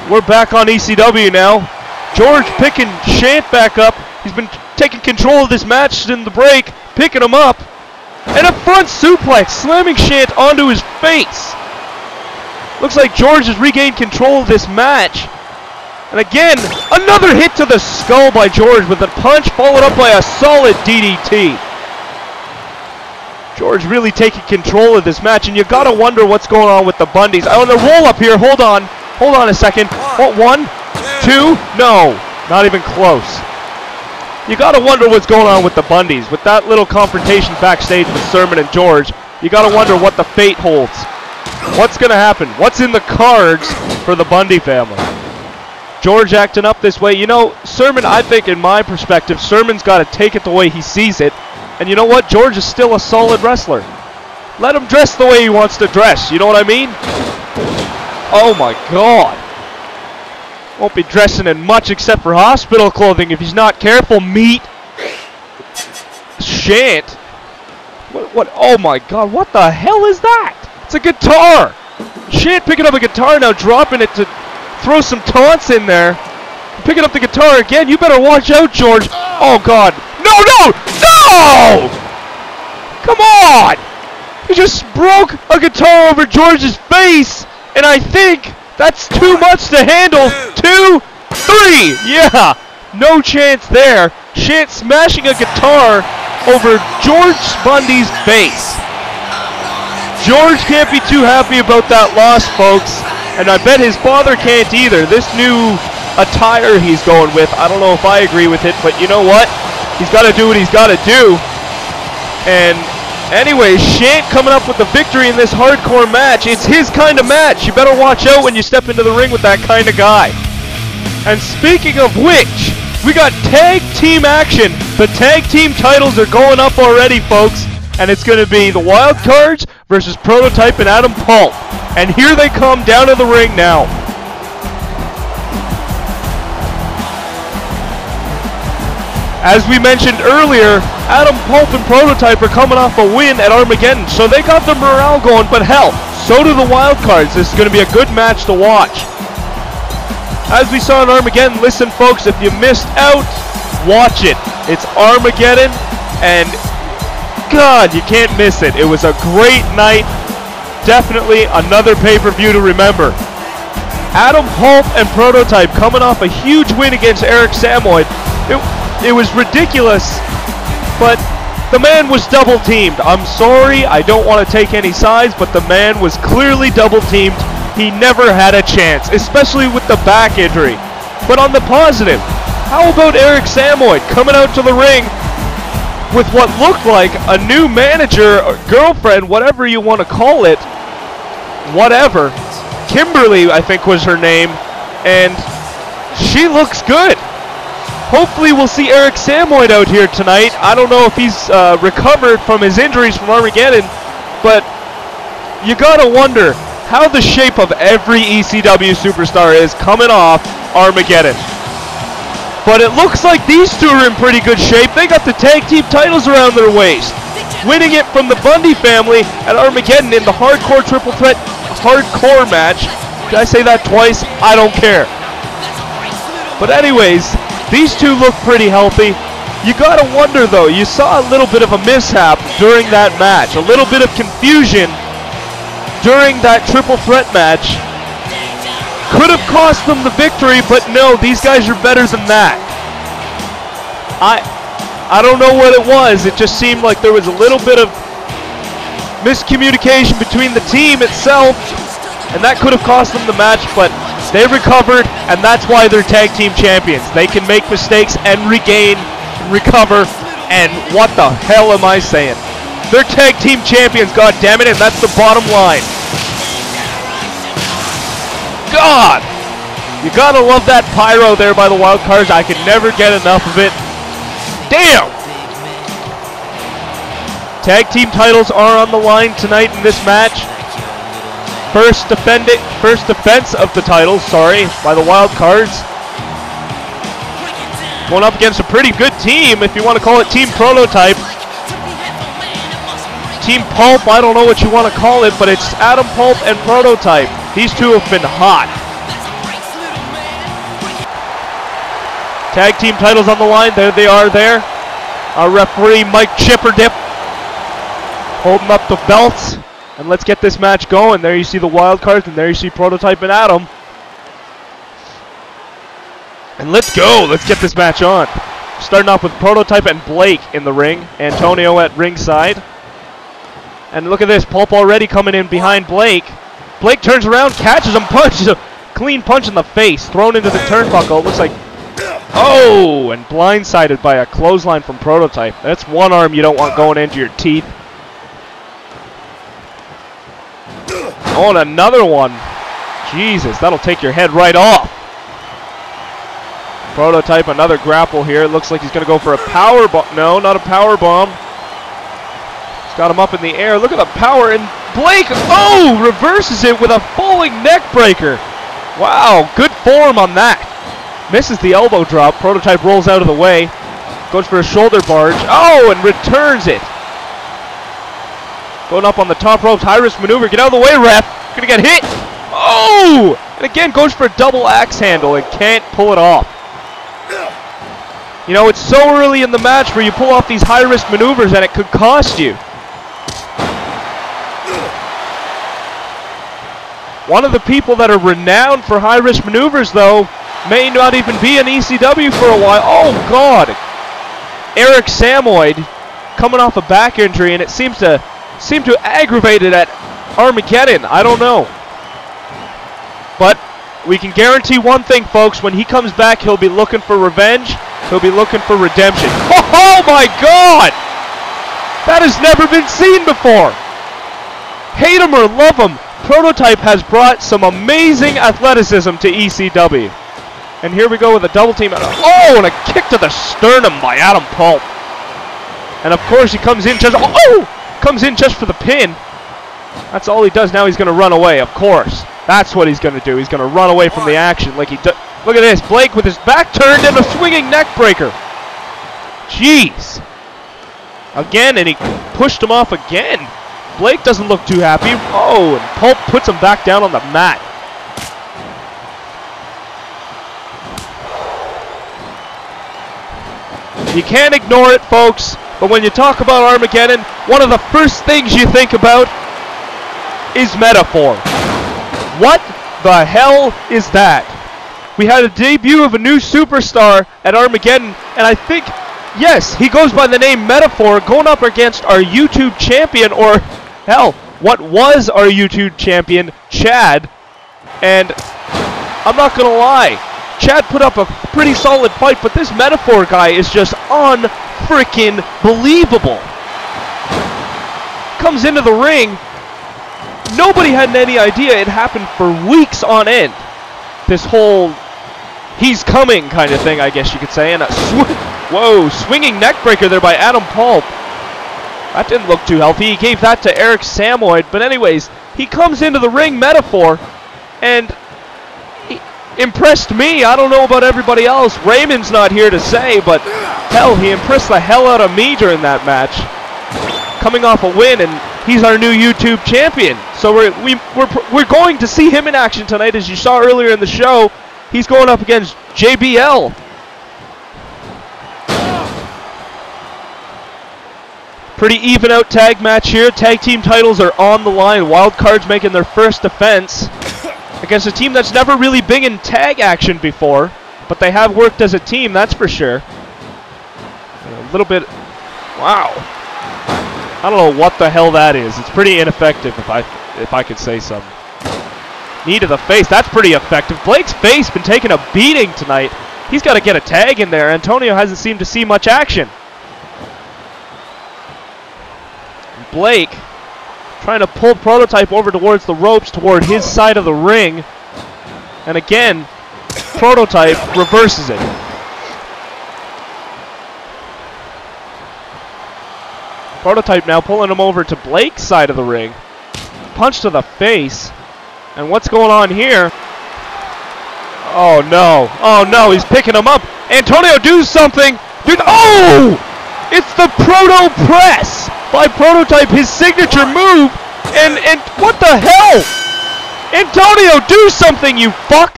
We're back on ECW now. George picking Shant back up. He's been taking control of this match in the break, picking him up. And a front suplex, slamming Shant onto his face. Looks like George has regained control of this match. And again, another hit to the skull by George with a punch followed up by a solid DDT. George really taking control of this match, and you gotta wonder what's going on with the Bundys. On the roll up here, hold on a second. What, 1, 2? No, not even close. You gotta wonder what's going on with the Bundys. With that little confrontation backstage with Sermon and George, you gotta wonder what the fate holds. What's gonna happen? What's in the cards for the Bundy family? George acting up this way. You know, Sermon, I think in my perspective, Sermon's gotta take it the way he sees it. And you know what? George is still a solid wrestler. Let him dress the way he wants to dress. You know what I mean? Oh my God. Won't be dressing in much except for hospital clothing if he's not careful, meat. Shant. What? Oh my God, what the hell is that? It's a guitar. Shant picking up a guitar now, dropping it to throw some taunts in there. Picking up the guitar again. You better watch out, George. Oh God. No, no, no! Come on! He just broke a guitar over George's face, and I think that's too much to handle. 2, 3. Yeah, no chance there. Shant smashing a guitar over George Bundy's face. George can't be too happy about that loss, folks. And I bet his father can't either. This new attire he's going with, I don't know if I agree with it, but you know what? He's got to do what he's got to do. And anyway, Shant coming up with the victory in this hardcore match. It's his kind of match. You better watch out when you step into the ring with that kind of guy. And speaking of which, we got tag team action. The tag team titles are going up already, folks. And it's going to be the Wild Cards versus Prototype and Adam Pulp. And here they come down to the ring now. As we mentioned earlier, Adam Pulp and Prototype are coming off a win at Armageddon, so they got the morale going, but hell, so do the Wild Cards. This is going to be a good match to watch. As we saw in Armageddon, listen folks, if you missed out, watch it. It's Armageddon, and God, you can't miss it. It was a great night. Definitely another pay-per-view to remember. Adam Pulp and Prototype coming off a huge win against Eric Samoyd. It was ridiculous, but the man was double-teamed. I'm sorry, I don't want to take any sides, but the man was clearly double-teamed. He never had a chance, especially with the back injury. But on the positive, how about Eric Samoyd coming out to the ring with what looked like a new manager, or girlfriend, whatever you want to call it, whatever. Kimberly, I think was her name, and she looks good. Hopefully we'll see Eric Samoyd out here tonight. I don't know if he's recovered from his injuries from Armageddon, but you gotta wonder how the shape of every ECW superstar is coming off Armageddon. But it looks like these two are in pretty good shape. They got the tag team titles around their waist, winning it from the Bundy family at Armageddon in the hardcore triple threat hardcore match. Did I say that twice? I don't care. But anyways, these two look pretty healthy. You gotta wonder though, you saw a little bit of a mishap during that match, a little bit of confusion during that triple threat match. Could have cost them the victory, but no, these guys are better than that. I don't know what it was. It just seemed like there was a little bit of miscommunication between the team itself, and that could have cost them the match, but they recovered, and that's why they're tag team champions. They can make mistakes and regain, recover, and what the hell am I saying? They're tag team champions, goddammit, and that's the bottom line. God! You gotta love that pyro there by the Wild Cards. I could never get enough of it. Damn! Tag team titles are on the line tonight in this match. First defense of the titles, by the Wild Cards. Going up against a pretty good team, if you want to call it Team Prototype. Team Pulp, I don't know what you want to call it, but it's Adam Pulp and Prototype. These two have been hot. Tag team titles on the line. There they are there. Our referee, Mike Chipperdip, holding up the belts. And let's get this match going. There you see the wild cards, and there you see Prototype and Adam. And let's go. Let's get this match on. Starting off with Prototype and Blake in the ring. Antonio at ringside. And look at this. Pulp already coming in behind Blake. Blake turns around, catches him, punches a clean punch in the face. Thrown into the turnbuckle. It looks like... Oh! And blindsided by a clothesline from Prototype. That's one arm you don't want going into your teeth. Oh, and another one. Jesus, that'll take your head right off. Prototype, another grapple here. It looks like he's going to go for a power bomb. No, not a power bomb. He's got him up in the air. Look at the power. And Blake, oh, reverses it with a falling neck breaker. Wow, good form on that. Misses the elbow drop. Prototype rolls out of the way. Goes for a shoulder barge. Oh, and returns it. Going up on the top ropes, high-risk maneuver. Get out of the way, ref. Gonna get hit. Oh! And again, goes for a double axe handle and can't pull it off. You know, it's so early in the match where you pull off these high-risk maneuvers and it could cost you. One of the people that are renowned for high-risk maneuvers, though, may not even be in ECW for a while. Oh, God. Eric Samoid coming off a back injury, and it seemed to aggravate it at Armageddon. I don't know. But we can guarantee one thing, folks. When he comes back, he'll be looking for revenge. He'll be looking for redemption. Oh my God! That has never been seen before. Hate him or love him, Prototype has brought some amazing athleticism to ECW. And here we go with a double team. Oh, and a kick to the sternum by Adam Pulp. And of course he comes in just... Oh! Comes in just for the pin. That's all he does. Now he's going to run away, of course. That's what he's going to do. He's going to run away from the action like he does. Look at this. Blake with his back turned and a swinging neck breaker. Jeez. Again, and he pushed him off again. Blake doesn't look too happy. Oh, and Pulp puts him back down on the mat. You can't ignore it, folks. But when you talk about Armageddon, one of the first things you think about is metaphor. What the hell is that? We had a debut of a new superstar at Armageddon, and I think, yes, he goes by the name Metaphor, going up against our YouTube champion, or hell, what was our YouTube champion, Chad. And I'm not going to lie, Chad put up a pretty solid fight, but this Metaphor guy is just unfreaking believable. Comes into the ring. Nobody had any idea it happened for weeks on end. This whole he's coming kind of thing, I guess you could say. And a whoa, swinging neck breaker there by Adam Pulp. That didn't look too healthy. He gave that to Eric Samoid. But anyways, he comes into the ring, Metaphor, and impressed me. I don't know about everybody else. Raymond's not here to say, but hell, he impressed the hell out of me during that match. Coming off a win, and he's our new YouTube champion. So we're going to see him in action tonight, as you saw earlier in the show. He's going up against JBL. Pretty even out tag match here. Tag team titles are on the line. Wild Cards making their first defense against a team that's never really been in tag action before, but they have worked as a team, that's for sure. A little bit, wow. I don't know what the hell that is. It's pretty ineffective, if I could say something. Knee to the face, that's pretty effective. Blake's face been taking a beating tonight. He's got to get a tag in there. Antonio hasn't seemed to see much action. Blake trying to pull Prototype over towards the ropes, toward his side of the ring. And again, Prototype reverses it. Prototype now pulling him over to Blake's side of the ring. Punch to the face. And what's going on here? Oh no. Oh no, he's picking him up. Antonio, do something! Dude, oh! It's the Proto Press by Prototype, his signature move. And what the hell? Antonio, do something, you fuck!